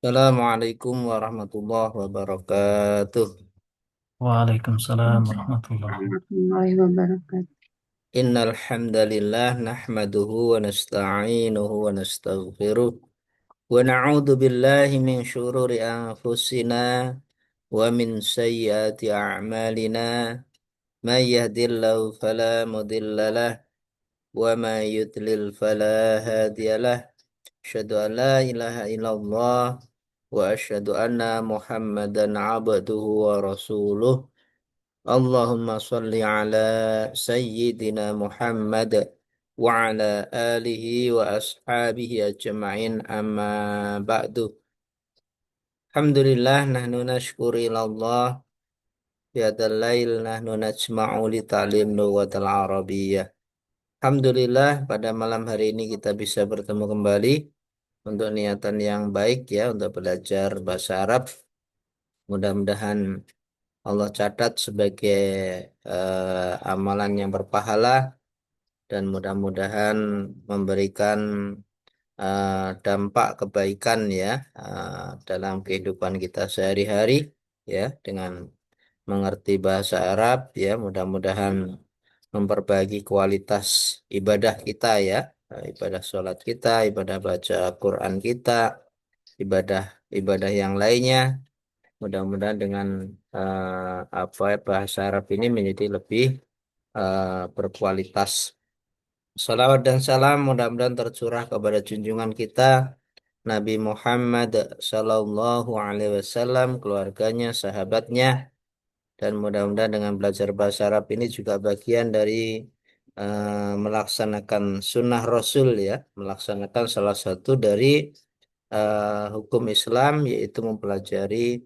Assalamualaikum warahmatullahi wabarakatuh. Waalaikumsalam warahmatullahi Warahmatullahi wabarakatuh. Innal hamdalillah nahmaduhu wa nasta'inuhu wa nastaghfiruh wa na'udzu billahi min syururi anfusina wa min sayyiati a'malina. May yahdihillahu fala mudhillalah wa may yudlil fala hadiyalah. Asyhadu an la ilaha illallah wa asyhadu anna Muhammadan 'abduhu wa rasuluh. Allahumma salli ala Sayyidina Muhammad wa ala alihi wa ashabihi ajma'in amma ba'du. Alhamdulillah nahnu nashkuri ilallah biadal lail nahnu najma'u li ta'lim lughatal arabiyyah. Alhamdulillah pada malam hari ini kita bisa bertemu kembali untuk niatan yang baik ya untuk belajar bahasa Arab. Mudah-mudahan Allah catat sebagai amalan yang berpahala dan mudah-mudahan memberikan dampak kebaikan ya dalam kehidupan kita sehari-hari ya dengan mengerti bahasa Arab ya mudah-mudahan memperbaiki kualitas ibadah kita ya ibadah sholat kita, ibadah baca Quran kita, ibadah ibadah yang lainnya. Mudah-mudahan dengan bahasa Arab ini menjadi lebih berkualitas. Salawat dan salam mudah-mudahan tercurah kepada junjungan kita Nabi Muhammad Sallallahu Alaihi Wasallam, keluarganya, sahabatnya, dan mudah-mudahan dengan belajar bahasa Arab ini juga bagian dari melaksanakan sunnah Rasul ya, melaksanakan salah satu dari hukum Islam yaitu mempelajari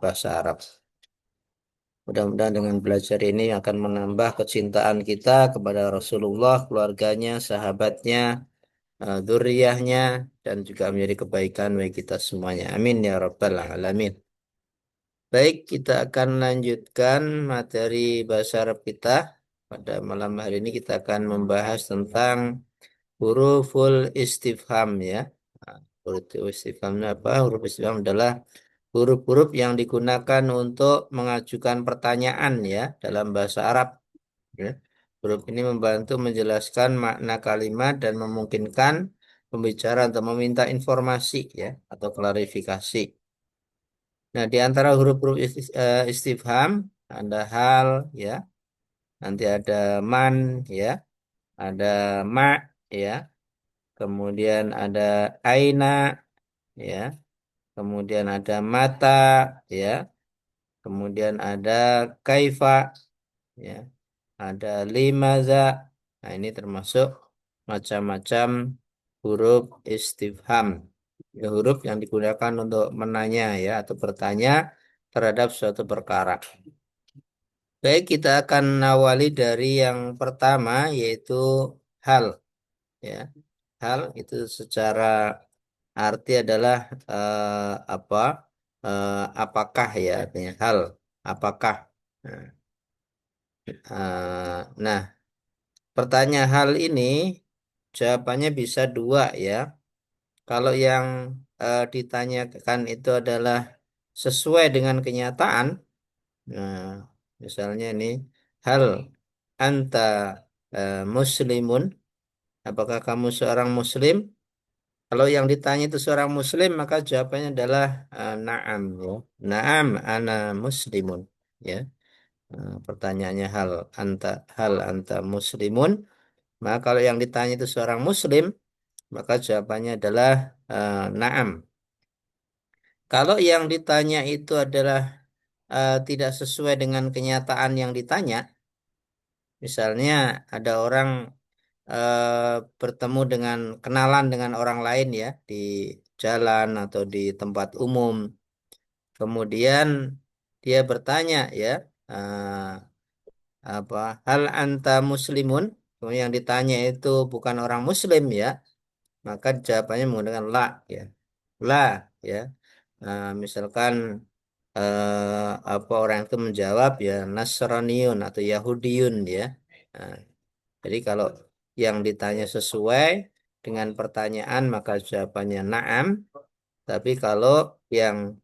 bahasa Arab. Mudah-mudahan dengan belajar ini akan menambah kecintaan kita kepada Rasulullah, keluarganya, sahabatnya, dzurriyyahnya, dan juga menjadi kebaikan bagi kita semuanya. Amin ya Rabbal Alamin. Baik, kita akan lanjutkan materi bahasa Arab kita. Pada malam hari ini kita akan membahas tentang huruful istifham ya. Nah, huruf istifham itu apa? Huruf istifham adalah huruf-huruf yang digunakan untuk mengajukan pertanyaan ya dalam bahasa Arab. Ya. Huruf ini membantu menjelaskan makna kalimat dan memungkinkan pembicara untuk meminta informasi ya atau klarifikasi. Nah, di antara huruf-huruf istifham ada hal ya, nanti ada man ya, ada ma ya, kemudian ada aina ya, kemudian ada mata ya, kemudian ada kaifa ya, ada limaza. Nah, ini termasuk macam-macam huruf istifham. Ya, huruf yang digunakan untuk menanya ya atau bertanya terhadap suatu perkara. Baik, kita akan awali dari yang pertama yaitu hal ya. Hal itu secara arti adalah apa? Apakah ya artinya hal apakah. Nah, nah, pertanyaan hal ini jawabannya bisa dua ya. Kalau yang ditanyakan itu adalah sesuai dengan kenyataan, nah misalnya ini hal anta muslimun, apakah kamu seorang muslim? Kalau yang ditanya itu seorang muslim, maka jawabannya adalah na'am ya. Na'am ana muslimun ya. Pertanyaannya hal anta muslimun. Maka kalau yang ditanya itu seorang muslim, maka jawabannya adalah na'am. Kalau yang ditanya itu adalah tidak sesuai dengan kenyataan yang ditanya, misalnya ada orang bertemu dengan kenalan dengan orang lain ya di jalan atau di tempat umum, kemudian dia bertanya ya apa hal anta muslimun, kemudian yang ditanya itu bukan orang muslim ya, maka jawabannya menggunakan la ya. La ya. Misalkan apa orang itu menjawab ya Nasraniun atau Yahudiyun ya. Nah, jadi kalau yang ditanya sesuai dengan pertanyaan maka jawabannya na'am. Tapi kalau yang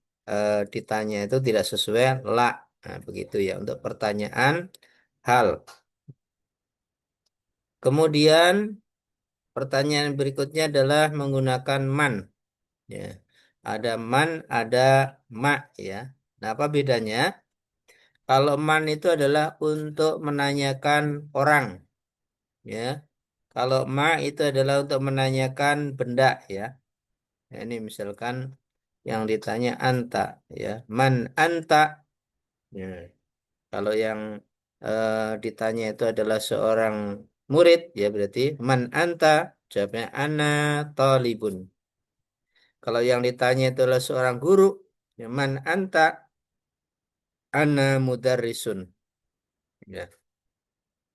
ditanya itu tidak sesuai, la. Nah, begitu ya untuk pertanyaan hal. Kemudian pertanyaan berikutnya adalah menggunakan man. Ya. Ada man, ada ma ya. Nah, apa bedanya? Kalau man itu adalah untuk menanyakan orang, ya. Kalau ma itu adalah untuk menanyakan benda, ya. Ya, ini misalkan yang ditanya anta, ya. Man anta. Ya. Kalau yang ditanya itu adalah seorang murid, ya berarti man anta, jawabnya ana talibun. Kalau yang ditanya itu adalah seorang guru, ya man anta, ana mudarrisun. Ya.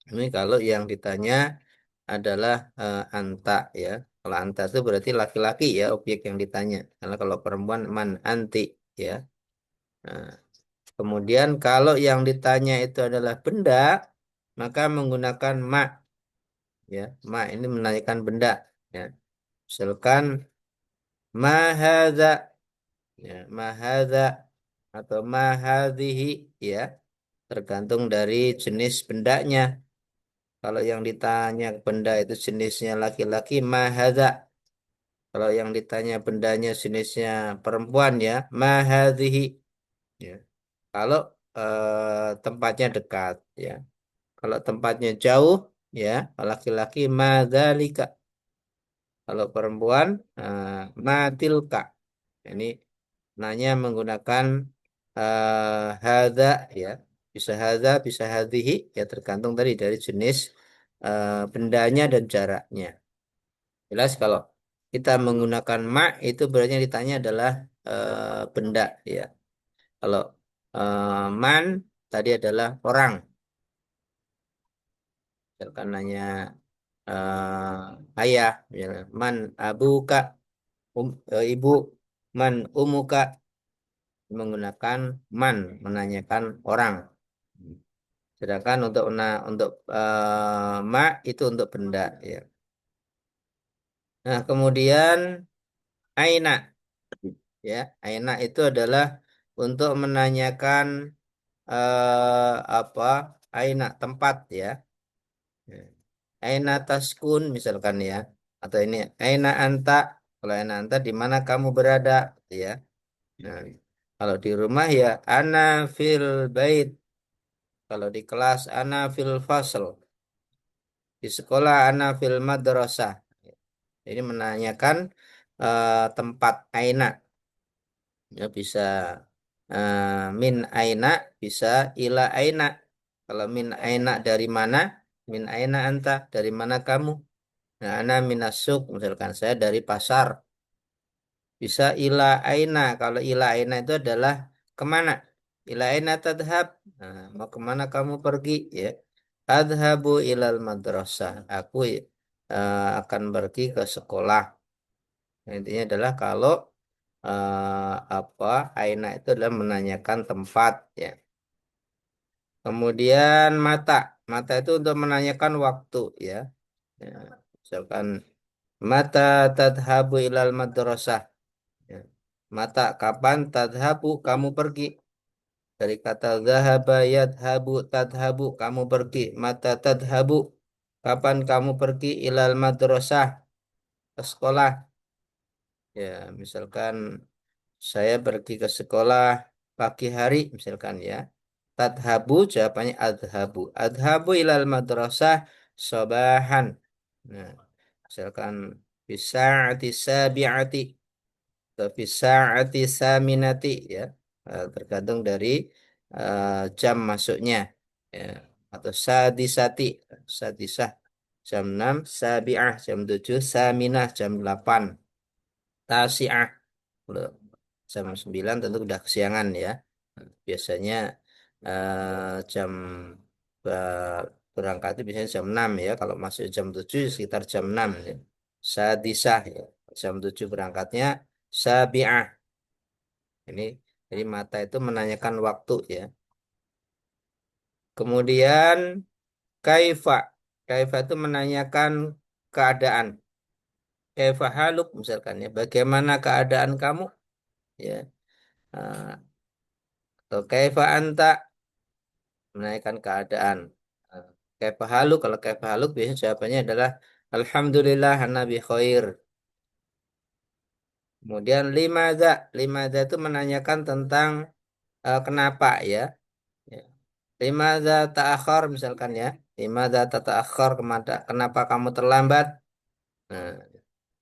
Ini kalau yang ditanya adalah anta ya. Kalau anta itu berarti laki-laki ya objek yang ditanya. Karena kalau perempuan man anti ya. Nah, kemudian kalau yang ditanya itu adalah benda, maka menggunakan ma ya. Ma ini menanyakan benda ya. Misalkan ma hadza ya, ma hadza atau ma hadhihi ya. Tergantung dari jenis bendanya. Kalau yang ditanya benda itu jenisnya laki-laki, mahadza. Kalau yang ditanya bendanya jenisnya perempuan ya, mahadhihi. Ya. Kalau tempatnya dekat ya. Kalau tempatnya jauh ya, laki-laki madzalika. Kalau perempuan matilka. Ini nanya menggunakan hadza ya. Bisa hadza, bisa hadhihi ya tergantung tadi dari jenis bendanya dan jaraknya. Jelas kalau kita menggunakan ma itu berarti yang ditanya adalah benda ya. Kalau man tadi adalah orang. Misalkan nanya ayah, misalnya, man abuka, ibu, man umuka menggunakan man menanyakan orang. Sedangkan untuk ma itu untuk benda ya. Nah, kemudian aina ya. Aina itu adalah untuk menanyakan apa? Aina tempat ya. Ya. Aina taskun misalkan ya. Atau ini aina anta. Kalau aina anta di mana kamu berada ya. Nah, kalau di rumah ya ana fil bait. Kalau di kelas ana fil fasl. Di sekolah ana fil madrasah. Ini menanyakan tempat aina. Ya bisa min aina, bisa ila aina. Kalau min aina dari mana? Min aina anta, dari mana kamu? Nah, ana minasuk, misalkan saya dari pasar. Bisa ila aina. Kalau ila aina itu adalah kemana? Ila aina tadhab. Nah, mau kemana kamu pergi? Ya. Adhabu ilal madrasah. Aku akan pergi ke sekolah. Nah, intinya adalah kalau apa aina itu adalah menanyakan tempat ya. Kemudian mata, mata itu untuk menanyakan waktu ya. Ya, misalkan mata tadhabu ilal madrasah. Ya. Mata kapan tadhabu kamu pergi? Dari kata zahaba yadhabu tadhabu kamu pergi. Mata tadhabu kapan kamu pergi ilal madrasah ke sekolah? Ya, misalkan saya pergi ke sekolah pagi hari misalkan ya. Tadhabu jawabannya adhabu. Adhabu ilal madrasah sobahan. Nah, misalkan bisa'ati sabi'ati atau bisa'ati saminati ya. Tergantung dari jam masuknya ya. Atau sadisati, sadisah jam 6, sabi'ah jam 7, saminah jam 8, tasi'ah. Loh, jam 9 tentu udah kesiangan ya. Biasanya jam eh, berangkat itu biasanya jam 6 ya. Kalau masuk jam 7 sekitar jam 6 ya. Sadisah ya. Jam 7 berangkatnya sabi'ah. Ini jadi mata itu menanyakan waktu ya. Kemudian kaifa. Kaifa itu menanyakan keadaan. Kaifa haluk misalkan ya. Bagaimana keadaan kamu? ya. Ah, atau kaifa anta, menanyakan keadaan. Ah, kaifa haluk, kalau kaifa haluk biasanya jawabannya adalah alhamdulillah ana bi khair. Kemudian limadza itu menanyakan tentang kenapa ya. Ya. Limadza ta'akhir misalkan ya. Limadza tata'akhir, kenapa kamu terlambat? Nah,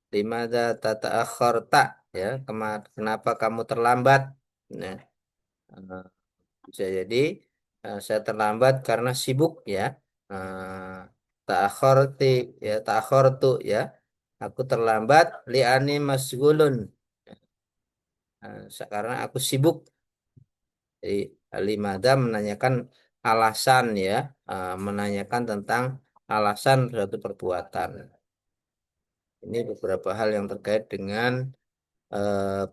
limadza tata'akhirta, ya. Kenapa kamu terlambat? Nah, eh, bisa jadi saya terlambat karena sibuk ya. Ta'akhirti, ya, ta'akhirtu ya. Aku terlambat li'ani masgulun. Karena aku sibuk. Jadi limada menanyakan alasan ya, menanyakan tentang alasan suatu perbuatan. Ini beberapa hal yang terkait dengan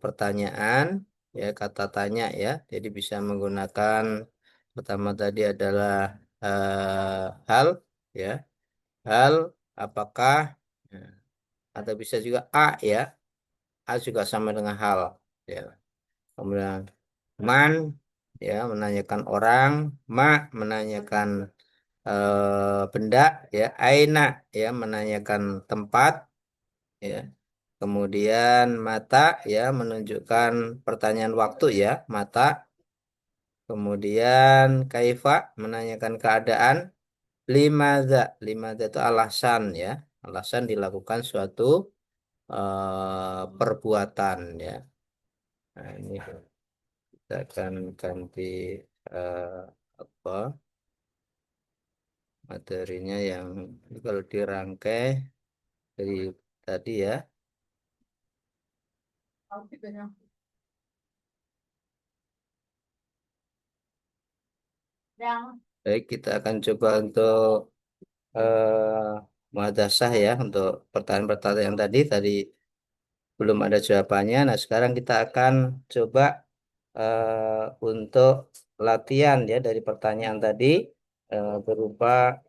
pertanyaan, ya, kata tanya ya. Jadi bisa menggunakan pertama tadi adalah hal, ya, hal, apakah, ya. Atau bisa juga ya, a juga sama dengan hal, ya. Kemudian man, ya, menanyakan orang, ma menanyakan benda, ya, aina, ya, menanyakan tempat, ya. Kemudian mata, ya, menunjukkan pertanyaan waktu, ya, mata. Kemudian kaifa menanyakan keadaan, limadza itu alasan, ya, alasan dilakukan suatu perbuatan, ya. Nah, ini kita akan ganti eh, apa materinya yang kalau dirangkai dari tadi ya. Baik, kita akan coba untuk muhadasah ya, untuk pertanyaan-pertanyaan yang tadi belum ada jawabannya. Nah, sekarang kita akan coba untuk latihan ya dari pertanyaan tadi berupa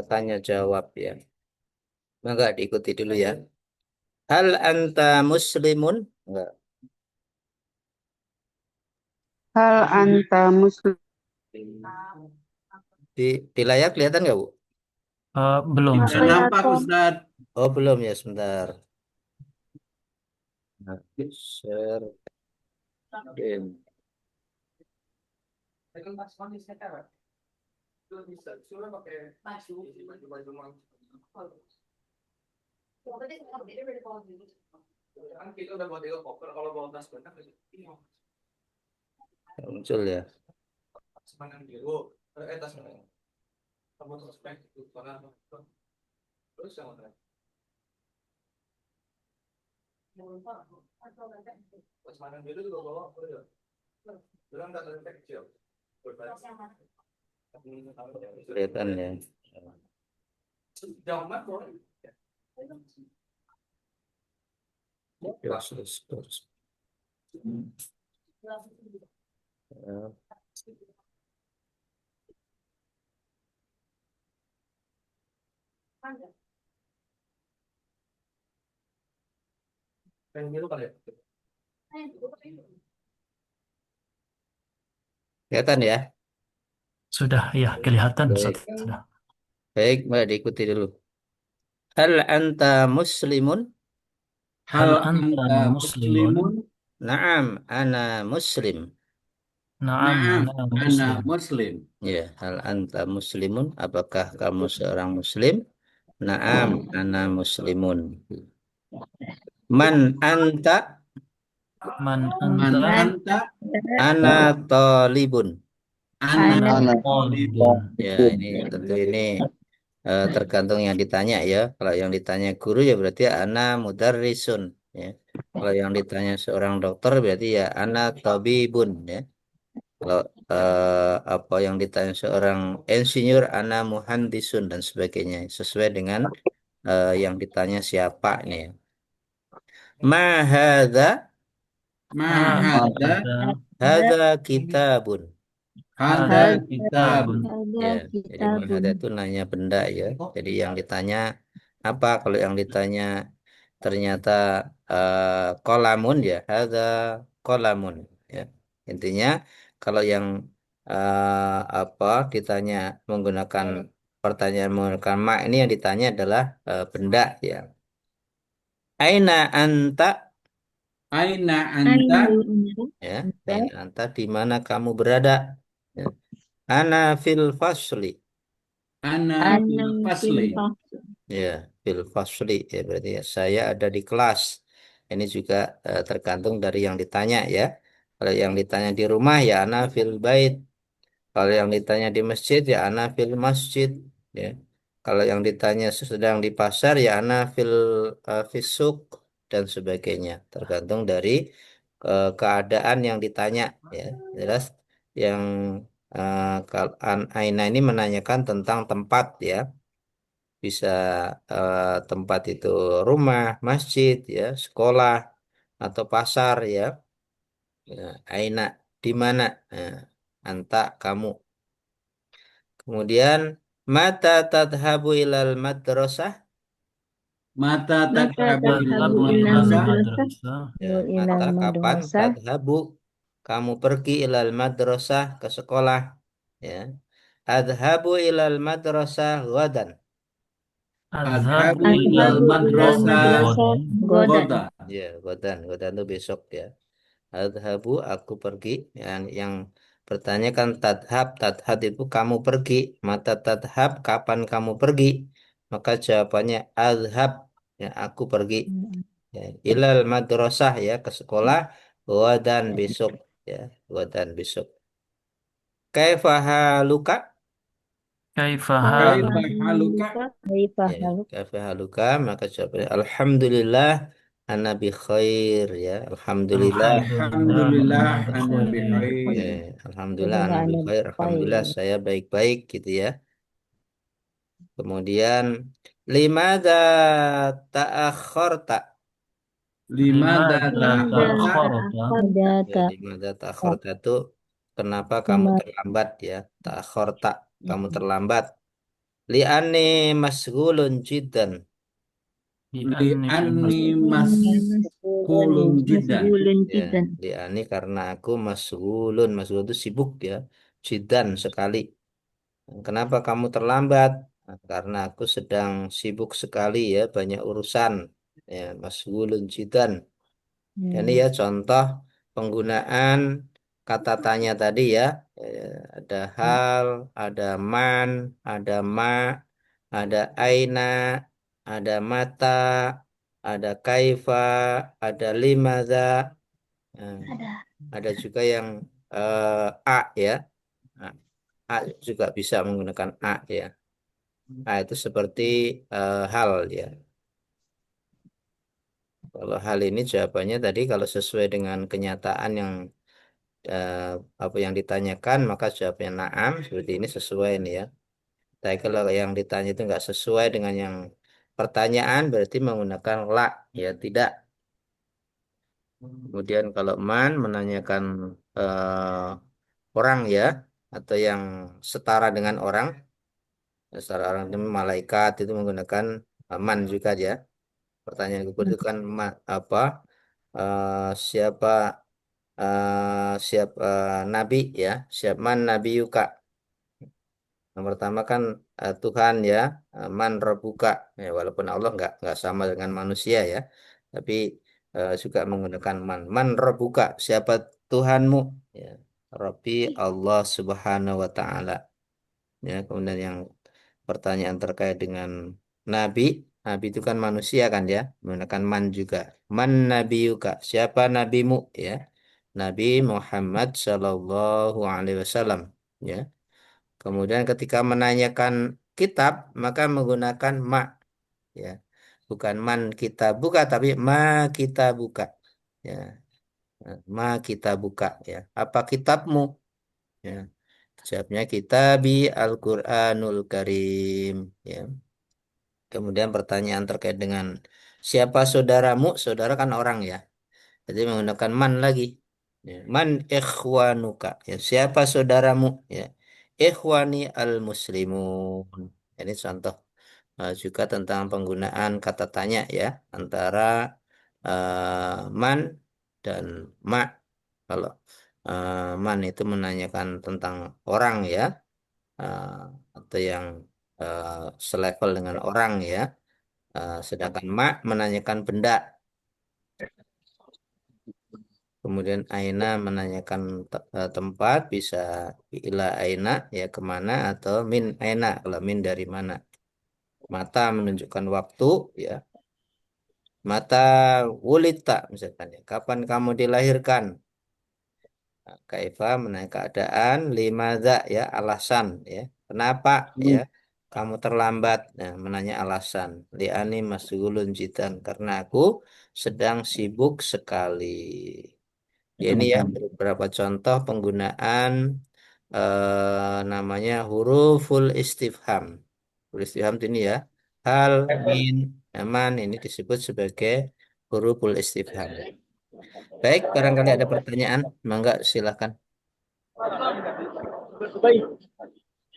tanya jawab ya. Enggak, diikuti dulu ya. Hal anta muslimun? Enggak. Hal anta muslim? Di layar kelihatan nggak, Bu? Belum, Tidak Ustaz. nampak Ustadz. Oh, belum ya, sebentar. Nah, share game. Nggak muncul ya. Kelihatan ya. Terus. Ya. Kelihatan ya. Sudah, ya, kelihatan, Ustaz. Baik. Sudah. Baik, Mbak, diikuti dulu. Hal anta muslimun? Hal Hal anta anta muslimun? muslimun? Naam, ana muslim. Naam, Naam, ana ana muslim. muslim. Ya, hal anta muslimun? Apakah kamu seorang muslim? Naam, ana muslimun. Man anta? Man Man anta? anta? Ana talibun. Ana Ana talibun. talibun. Ya, ini tentu ini tergantung yang ditanya ya. Kalau yang ditanya guru ya berarti ana mudarrisun ya. Kalau yang ditanya seorang dokter berarti ya ana tabibun ya. Kalau apa yang ditanya seorang insinyur ana muhandisun dan sebagainya sesuai dengan yang ditanya siapa nih ya. Ma hadza? Ma Ma hadza? hadza? Hadza kitabun. Hadza Hadza kitab. kitabun. Ada Ya, jadi kitabun. mahada itu nanya benda ya. Jadi yang ditanya apa? Kalau yang ditanya ternyata kolamun ya, ada qalamun. Ya. Intinya kalau yang apa ditanya menggunakan pertanyaan menggunakan ma ini yang ditanya adalah benda ya. Aina anta Aina Aina anta? ya. anta? Aina anta di mana kamu berada? Ya. Ana fil fasli. Ana Ana fil fil fasli. fasl. Ya, fil fasli ya berarti ya saya ada di kelas. Ini juga tergantung dari yang ditanya ya. Kalau yang ditanya di rumah ya ana fil bait. Kalau yang ditanya di masjid ya ana fil masjid ya. Kalau yang ditanya sedang di pasar ya ana fisuk dan sebagainya. Tergantung dari keadaan yang ditanya ya. Jelas yang Aina ini menanyakan tentang tempat ya. Bisa tempat itu rumah, masjid ya, sekolah atau pasar ya. Ya, Aina di mana? Nah, anta kamu. Kemudian mata tadhabu ilal madrasah. Mata Mata tadhabu ilal tadhabu Tadhabu ilal ilal madrasah? madrasah? madrasah. Ya, Ilal mata kapan madrasah. tadhabu kamu pergi ilal madrasah ke sekolah ya. Adhabu ilal madrasah ghadan. Adhabu Adhabu ilal ilal Adhabu ilal madrasati madrasah madrasah ghadan. godan. goda. Ya, ghadan itu besok ya. Adhabu aku pergi yang bertanya kan tadhab itu kamu pergi mata tadhab kapan kamu pergi maka jawabannya adhab ya aku pergi ya, ilal madrasah ya ke sekolah dan besok ya dan besok kaifa haluka Kaifa Kaifa haluk? Kaifa haluka? haluka? Kaifa ya haluk? kaifa haluka maka jawabannya alhamdulillah ana bi khair ya alhamdulillah. Alhamdulillah Alhamdulillah ana bi ana bi khair. Ya, khair. alhamdulillah Alhamdulillah ana bi ana khair. Alhamdulillah bikhair. saya baik-baik gitu ya. Kemudian limada ta'akhorta. Limada Limadza Limada ta'akharta? ta'akharta? ta'akhirta? Ya, limada ta'akhorta itu kenapa kamu Lima. terlambat ya? Ta'akhorta, kamu terlambat. Li'ani masgulun jiddan. Bi Li anni anni Masgulun maskulun jiddan. masgulun Ya, jiddan. li'ani karena aku masgulun. Masgulun itu sibuk ya. Jiddan sekali. Kenapa kamu terlambat? Nah, karena aku sedang sibuk sekali ya, banyak urusan. Ya, masgulun jiddan. Ini ya Hmm. contoh penggunaan kata tanya tadi ya. Ada hal, ada man, ada ma, ada aina, ada mata, ada kaifa, ada limadza. Nah, ada juga yang a ya. Nah, a juga bisa menggunakan a ya. Nah, itu seperti hal ya. Kalau hal ini jawabannya tadi kalau sesuai dengan kenyataan yang eh, apa yang ditanyakan maka jawabnya na'am seperti ini sesuai nih ya. Tapi kalau yang ditanya itu nggak sesuai dengan yang pertanyaan berarti menggunakan la ya tidak. Kemudian kalau man menanyakan orang ya atau yang setara dengan orang, setara orang itu malaikat itu menggunakan man juga ya. Pertanyaan kubur itu kan apa siapa siapa nabi ya siapa nabi yuka yang pertama kan Tuhan ya man rabbuka ya, walaupun Allah nggak sama dengan manusia ya tapi juga menggunakan man rabbuka siapa Tuhanmu ya Rabbi Allah Subhanahu wa taala ya kemudian yang pertanyaan terkait dengan nabi nabi itu kan manusia kan ya menggunakan man juga man nabiyuka siapa nabimu ya Nabi Muhammad Shallallahu Alaihi Wasallam ya kemudian ketika menanyakan kitab maka menggunakan ma ya bukan man kita buka tapi ma kita buka ya ma kita buka ya apa kitabmu ya jawabnya kitabi Al-Qur'anul Karim ya. Kemudian pertanyaan terkait dengan siapa saudaramu? Saudara kan orang ya. Jadi menggunakan man lagi. Ya, man ikhwanuka. Ya, siapa saudaramu? Ya. Ikhwani al-muslimun. Ini contoh juga tentang penggunaan kata tanya ya antara man dan ma. Kalau man itu menanyakan tentang orang ya, eh, atau yang eh, selevel dengan orang ya. Sedangkan ma menanyakan benda. Kemudian aina menanyakan tempat, bisa ila aina ya kemana, atau min aina kalau min dari mana. Mata menunjukkan waktu ya. Mata wulita misalkan ya. Kapan kamu dilahirkan? Nah, kaifa menanya keadaan, limadza ya alasan ya. Kenapa ya kamu terlambat? Nah, menanya alasan. Li'ani masgulun jidan karena aku sedang sibuk sekali. Ya, ini ya beberapa contoh penggunaan namanya huruful istifham. Huruf istifham ini ya. Hal, min, aman ini disebut sebagai huruful istifham. Baik, barangkali ada pertanyaan, mangga silakan.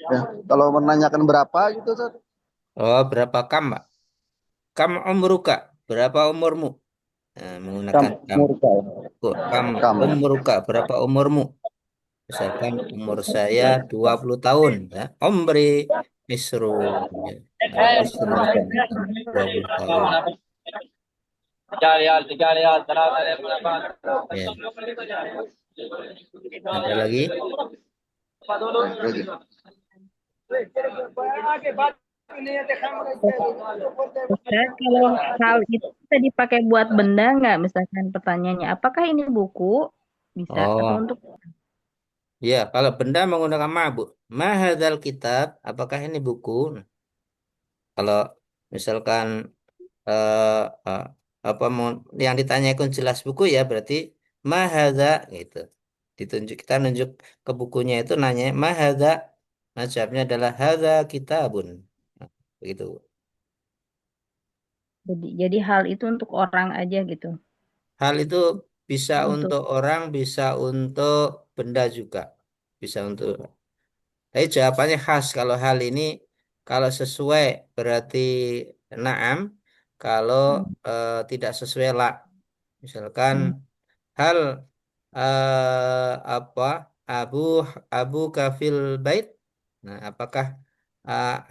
Ya, kalau menanyakan berapa gitu, Ustaz? Oh, berapa kam, Pak? Kam umruka? Berapa umurmu? Nah, Kam menggunakan kam. murka. Kam Kam ya. umruka? Berapa umurmu? Misalkan umur saya 20 tahun, ya. Omri Misrun, ya. Nah, Misrun misalkan 20 tahun. Ya. Ada lagi? Gitu. Ustaz, kalau hal itu bisa dipakai buat benda nggak? Misalkan pertanyaannya, apakah ini buku? Bisa. Atau Oh, untuk ya. Kalau benda menggunakan ma, Bu. Ma hadzal kitab? Apakah ini buku? Nah, kalau misalkan eh, eh, apa mau yang ditanyakan jelas buku ya berarti mahadza gitu. Ditunjuk kita nunjuk ke bukunya itu nanya mahadza. Nah, jawabnya adalah hadza kitabun. Nah, begitu. jadi hal itu untuk orang aja gitu. Hal itu bisa Untuk untuk orang, bisa untuk benda juga. Bisa untuk. Tapi jawabannya khas kalau hal ini kalau sesuai berarti na'am, kalau tidak sesuai la. Misalkan hmm, hal apa abu abu kafil bait. Nah, apakah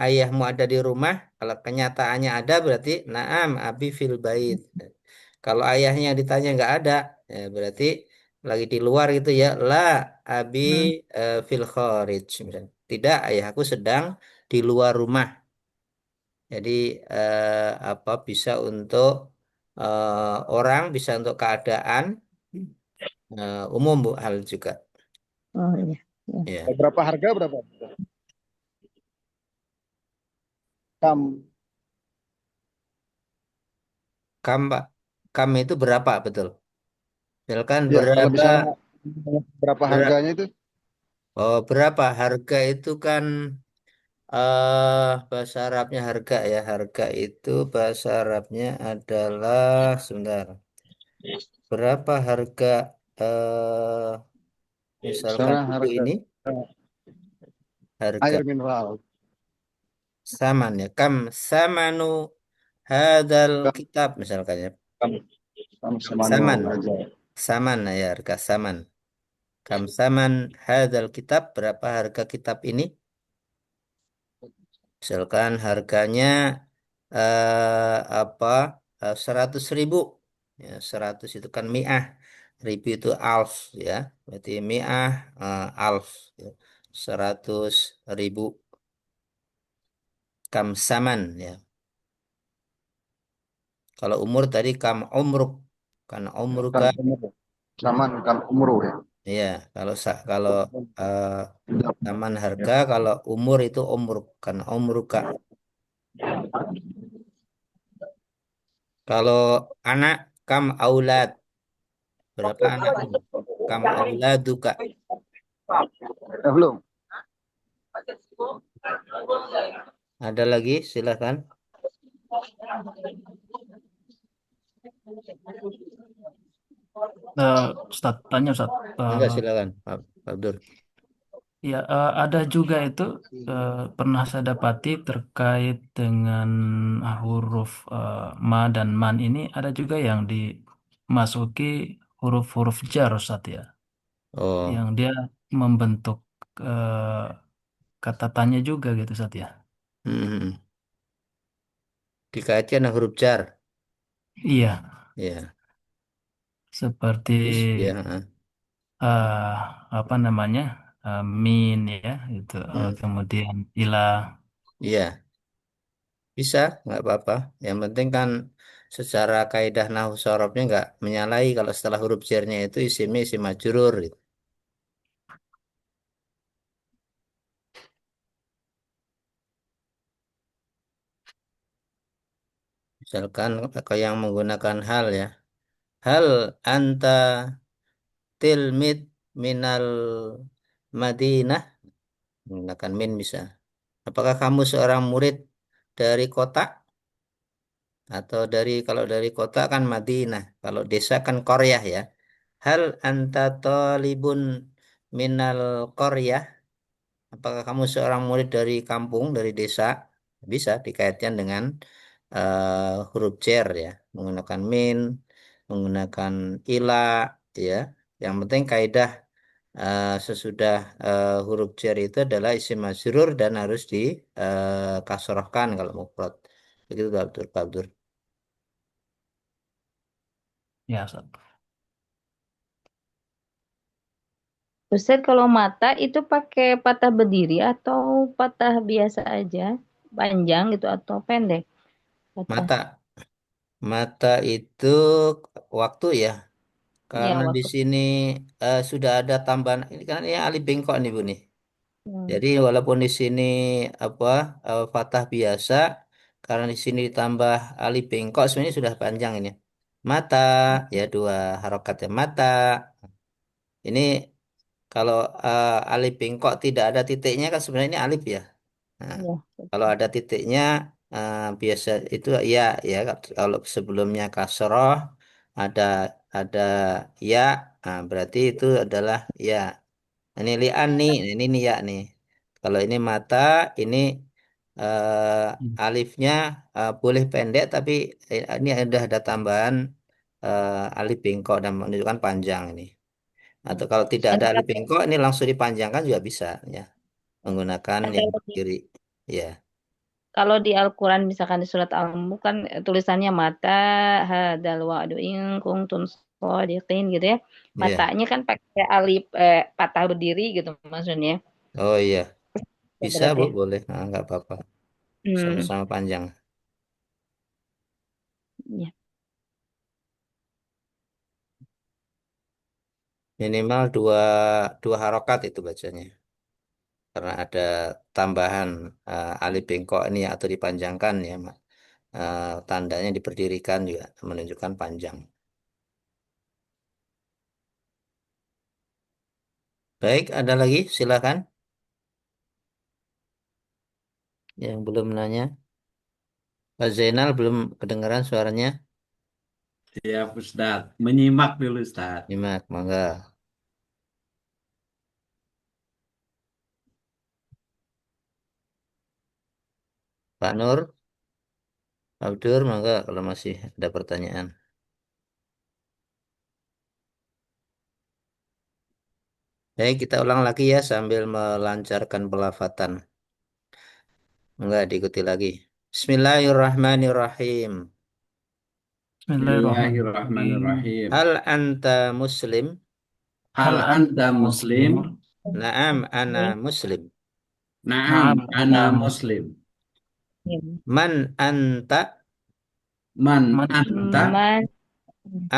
ayahmu ada di rumah? Kalau kenyataannya ada berarti naam abi fil bait. Kalau ayahnya ditanya nggak ada, ya berarti lagi di luar gitu ya. La abi hmm. fil kharij. Misalnya. Tidak, ayahku sedang di luar rumah. Jadi apa bisa untuk orang, bisa untuk keadaan umum Bu, hal juga. Oh iya. Ya. Ya. Berapa harga berapa? Kam. Kam Pak. Kam itu berapa betul? Misalkan Ya, kalau berapa misalnya berapa ber- harganya itu? oh, berapa harga itu kan bahasa Arabnya harga ya. Harga itu bahasa Arabnya adalah sebentar. Berapa harga misalkan Misalnya buku harga ini harga air mineral. saman ya. Kam samanu hadal Kam, kitab misalkan ya. kam, kam semanu Saman. aja. Saman ya harga saman. Kam saman hadal kitab berapa harga kitab ini? Misalkan harganya apa 100.000 ya 100 itu kan mi'ah ribu itu alf ya berarti mi'ah alf ya. 100.000 kam saman ya kalau umur tadi kam umruk karena umruka Kam umur. Saman kam umru ya. ya kalau eh, saman harga kalau umur itu umruk karena umruka kalau anak kam aulad berapa anakmu kam auladuka Belum. ada lagi silakan. Ustaz, tanya Ustaz. Enggak, silakan, Pak Abdur. Ya, ada juga itu pernah saya dapati terkait dengan huruf ma dan man ini ada juga yang dimasuki huruf-huruf jar Ustaz ya. Oh, yang dia membentuk eh, kata tanya juga gitu Satya. hmm. Dikaitkan dengan huruf jar. Iya, Ya, seperti ya, eh, apa namanya min ya itu hmm. kemudian ila. Iya, bisa, nggak apa-apa. Yang penting kan secara kaidah nahwu sorobnya nggak menyalahi kalau setelah huruf jarnya itu isimnya isim majrur gitu. Misalkan kalau yang menggunakan hal ya. Hal anta tilmid minal Madinah. Menggunakan min bisa. Apakah kamu seorang murid dari kota? Atau kalau dari kota kan Madinah. Kalau desa kan Koryah ya. Hal anta talibun minal Koryah? Apakah kamu seorang murid dari kampung, dari desa? Bisa dikaitkan dengan huruf jar ya, menggunakan min, menggunakan ila ya. Yang penting kaidah sesudah huruf jar itu adalah isim majrur dan harus dikasrohkan kalau mufrad. Begitu Pak Abdur. Pak Abdur. Ya, Ustaz. Ustaz, kalau mata itu pakai patah berdiri atau patah biasa aja? Panjang gitu atau pendek? Patah. Mata, mata itu waktu ya. Ya, Karena di waktu. sini sudah ada tambahan ini kan ini alif bengkok nih Bu nih. Hmm. Jadi walaupun di sini apa fathah biasa, karena di sini ditambah alif bengkok sebenarnya sudah panjang ini. Mata ya dua harokatnya mata. Ini kalau alif bengkok tidak ada titiknya kan sebenarnya ini alif ya. Nah, Ya, kalau ada titiknya biasa itu ya ya kalau sebelumnya kasroh ada ada ya berarti itu adalah ya. Ini lian nih, nah, ini nih ya nih. Kalau ini mata, ini alifnya boleh pendek, tapi ini ada tambahan alif bengkok dan menunjukkan panjang ini. Atau kalau tidak ada alif Antara, bengkok, ini langsung dipanjangkan juga bisa ya, menggunakan yang antara di, kiri. Ya, kalau di Al-Quran misalkan di surat Al-Mulk kan tulisannya mata hadal wa'du in kuntum shodiqin gitu ya. ya. Matanya kan pakai alif patah berdiri gitu maksudnya. Oh iya, Ya, bisa Bu, berarti. boleh. Nah, nggak apa-apa. Hmm, Sama-sama panjang. ya. Minimal dua harokat itu bacanya. Karena ada tambahan alif bengkok ini atau dipanjangkan ya, tandanya diperdirikan juga menunjukkan panjang. Baik, ada lagi? Silakan. Yang belum nanya. Pak Zainal belum kedengaran suaranya. Siap Ustaz. Menyimak dulu Ustaz. Nyimak, mangga. Pak Nur, Abdur, mangga kalau masih ada pertanyaan. Baik, kita ulang lagi ya sambil melancarkan pelafatan. Mangga diikuti lagi. Bismillahirrahmanirrahim. Bismillahirrahmanirrahim. Bismillahirrahmanirrahim. Hal anta muslim? Hal Hal anta anta muslim? muslim? Naam, ana muslim. Naam, Naam, ana ana muslim. muslim. Man anta? Man Man anta? anta? Man,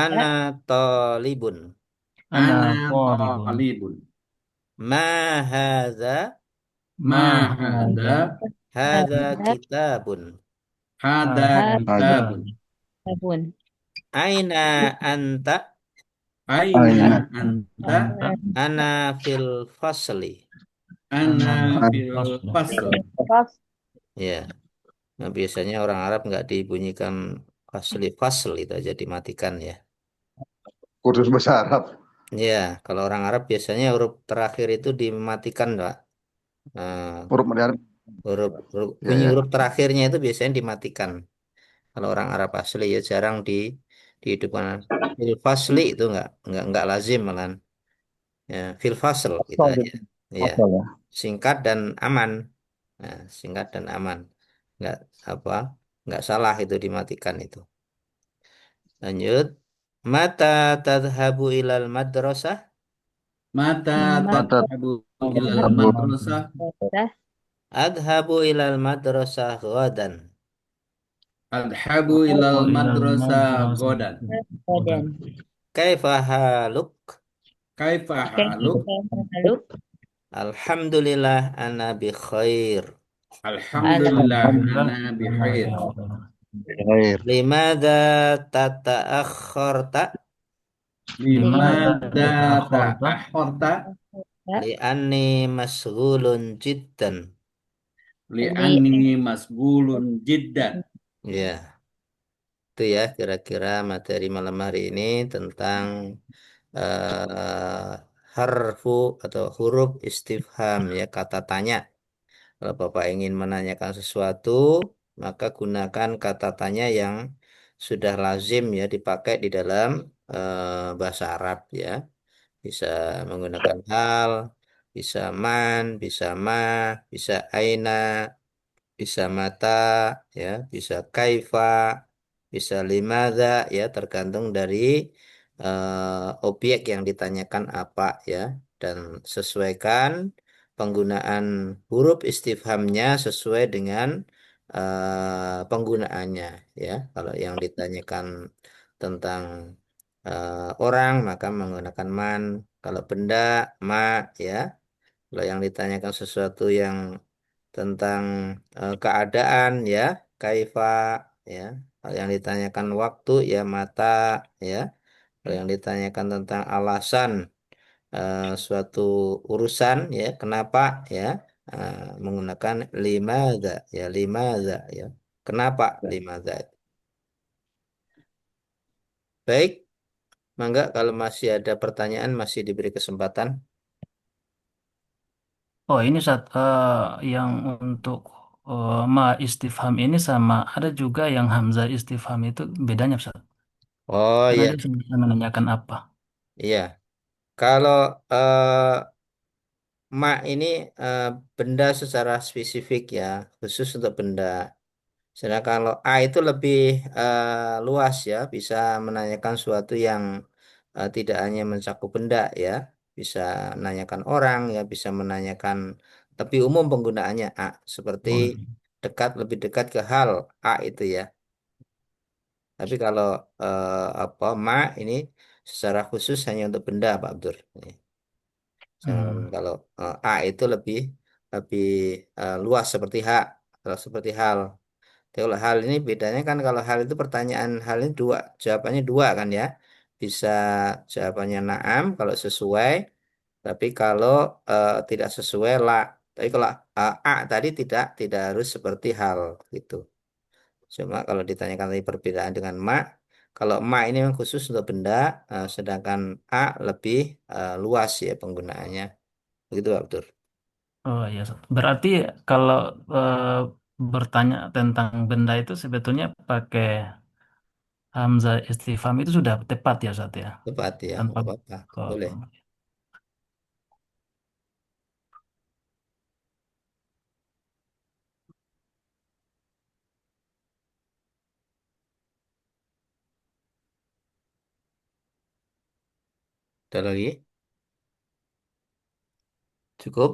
Ana talibun. Ana Ana thalibun. talibun. Ma hadza? Ma Ma hada? hadza? Hadza kitabun. Hada Hadza Ada. kitabun. kitabun. sabun. Aina anta? Aina Aina. anta? Anta? Ana fil fasli. Ana Ana fil fil fasli. fasl. Terus, Ya, nah, biasanya orang Arab nggak dibunyikan fasli fasl itu aja dimatikan ya. Kursus bahasa Arab. Ya, kalau orang Arab biasanya huruf terakhir itu dimatikan, Pak. Nah, Huruf Arab. Ya, bunyi ya. huruf terakhirnya itu biasanya dimatikan. Kalau orang Arab asli ya jarang dihidupkan. Fil fasli itu nggak lazim malah. ya, fil fasl gitu Asal aja. gitu. Ya, Asal ya. singkat dan aman. Nah, singkat dan aman. Nggak apa, nggak salah itu dimatikan itu. Lanjut. Mata tadhabu ilal madrasah? Mata Mata tadhabu ilal tabu madrasah? Madrasah Adhabu ilal madrasah ghadan. Adhabu Aku ilal ilal madrasah madrasah. godan. dan Kaifa haluk? Kaifa haluk? kaifa haluk? Alhamdulillah ana bi khair. Alhamdulillah Alhamdulillah. ana bikhair. air. Limadha tata'akhkharta? Limadha Limada ta'akhorta? ta'akhorta? Ya, Li'anni masghulun jiddan. li Li'anni masgulun jiddan. Ya, itu ya kira-kira materi malam hari ini tentang eh, harfu atau huruf istifham ya, kata tanya. Kalau Bapak ingin menanyakan sesuatu, maka gunakan kata tanya yang sudah lazim ya dipakai di dalam bahasa Arab ya. Bisa menggunakan hal, bisa man, bisa ma, bisa aina, bisa mata, ya, bisa kaifa, bisa limadha, ya, tergantung dari objek yang ditanyakan apa, ya, dan sesuaikan penggunaan huruf istifhamnya sesuai dengan penggunaannya, ya. Kalau yang ditanyakan tentang orang, maka menggunakan man. Kalau benda, ma, ya. Kalau yang ditanyakan sesuatu yang tentang keadaan ya, kaifa ya. Kalau yang ditanyakan waktu ya mata ya. Kalau yang ditanyakan tentang alasan suatu urusan ya, kenapa ya, menggunakan limadza ya, limadza ya. Kenapa limadza? Baik, mangga kalau masih ada pertanyaan masih diberi kesempatan. Oh ini yang untuk ma istifham ini sama ada juga yang hamzah istifham itu bedanya Ustaz. Oh Karena iya, dia bisa menanyakan apa. iya. Kalau mak ini eh, benda secara spesifik ya, khusus untuk benda. Sedangkan kalau A itu lebih luas ya, bisa menanyakan suatu yang tidak hanya mencakup benda ya, bisa menanyakan orang ya, bisa menanyakan lebih umum penggunaannya A, seperti Oh, dekat lebih dekat ke hal A itu ya. Tapi kalau apa ma ini secara khusus hanya untuk benda Pak Abdur. Sedangkan hmm. kalau A itu lebih lebih luas seperti hak, kalau seperti hal. Tapi kalau hal ini bedanya kan kalau hal itu pertanyaan hal ini dua, jawabannya dua kan ya. Bisa jawabannya naam kalau sesuai, tapi kalau tidak sesuai la. Tapi kalau A tadi tidak harus seperti hal gitu. Cuma kalau ditanyakan tadi perbedaan dengan ma, kalau ma ini memang khusus untuk benda, sedangkan A lebih luas ya penggunaannya. Begitu Pak Abdur. Oh iya Ustaz. Berarti kalau bertanya tentang benda itu sebetulnya pakai hamzah istifham itu sudah tepat ya Ustaz ya. Tepat ya, Tanpa nggak apa-apa. oh, Boleh. Ada lagi? Cukup?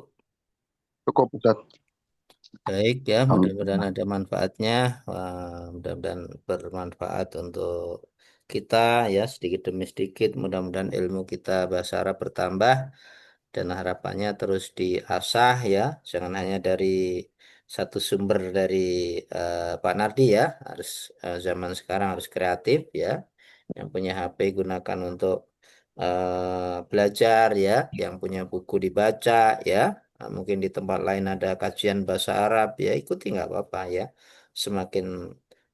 Cukup Ustaz. Baik ya, mudah-mudahan Alhamdulillah. ada manfaatnya. Wah, mudah-mudahan bermanfaat untuk kita ya, sedikit demi sedikit. Mudah-mudahan ilmu kita bahasa Arab bertambah dan harapannya terus diasah ya. Jangan hanya dari satu sumber dari Pak Nardi ya. Harus zaman sekarang harus kreatif ya. Yang punya HP gunakan untuk belajar ya. Yang punya buku dibaca ya. Nah, mungkin di tempat lain ada kajian bahasa Arab ya ikuti nggak apa-apa ya. Semakin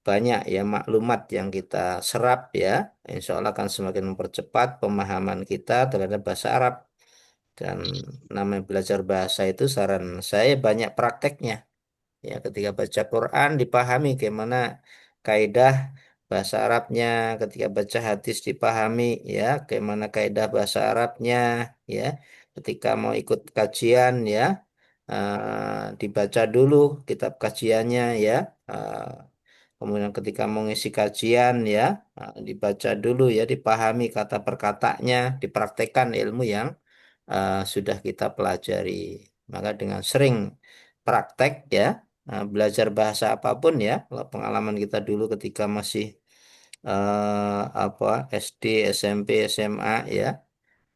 banyak ya maklumat yang kita serap ya, insya Allah akan semakin mempercepat pemahaman kita terhadap bahasa Arab. Dan namanya belajar bahasa itu saran saya banyak prakteknya. Ya, ketika baca Quran dipahami bagaimana kaidah bahasa Arabnya, ketika baca hadis dipahami ya, bagaimana kaidah bahasa Arabnya ya. Ketika mau ikut kajian ya, dibaca dulu kitab kajiannya ya. Eh, Kemudian ketika mau ngisi kajian ya, dibaca dulu ya, dipahami kata per katanya, dipraktekkan ilmu yang sudah kita pelajari. Maka dengan sering praktek ya, belajar bahasa apapun ya, kalau pengalaman kita dulu ketika masih apa SD, SMP, SMA ya,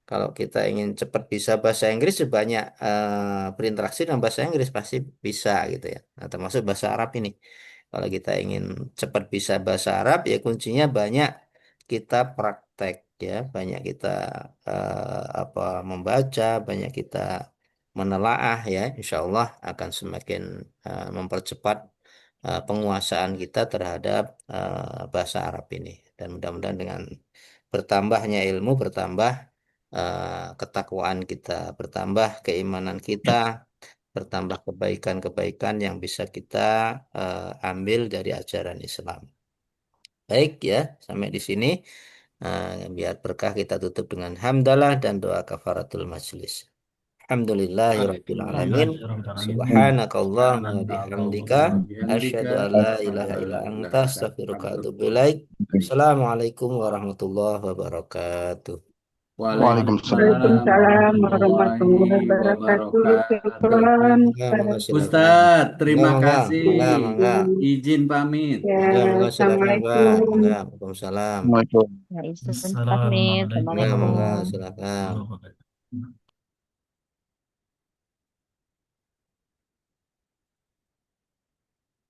kalau kita ingin cepat bisa bahasa Inggris banyak berinteraksi dengan bahasa Inggris pasti bisa gitu ya. Nah, termasuk bahasa Arab ini. Kalau kita ingin cepat bisa bahasa Arab ya kuncinya banyak kita praktek ya, banyak kita apa membaca, banyak kita menelaah ya, insya Allah akan semakin mempercepat penguasaan kita terhadap bahasa Arab ini. Dan mudah-mudahan dengan bertambahnya ilmu, bertambah ketakwaan kita, bertambah keimanan kita, bertambah kebaikan-kebaikan yang bisa kita ambil dari ajaran Islam. Baik ya, sampai di sini. Biar berkah kita tutup dengan hamdalah dan doa kafaratul majlis. Alhamdulillahirabbil alamin. Subhanakallahumma wa bihamdika asyhadu an la ilaha illa anta astaghfiruka wa atubu ilaik. Assalamualaikum warahmatullahi wabarakatuh. Waalaikumsalam Waalaikumsalam warahmatullahi warahmatullahi wabarakatuh. wabarakatuh. Syukran. Monggo silakan. Ustadz, terima Monggo, kasih. monggo, monggo. Izin pamit. Ya, Monggo silakan, Mbak. Assalamualaikum. Monggo, Waalaikumsalam. Assalamualaikum. Ya, izin pamit. Assalamualaikum Monggo, Assalamualaikum. silakan. warahmatullahi wabarakatuh.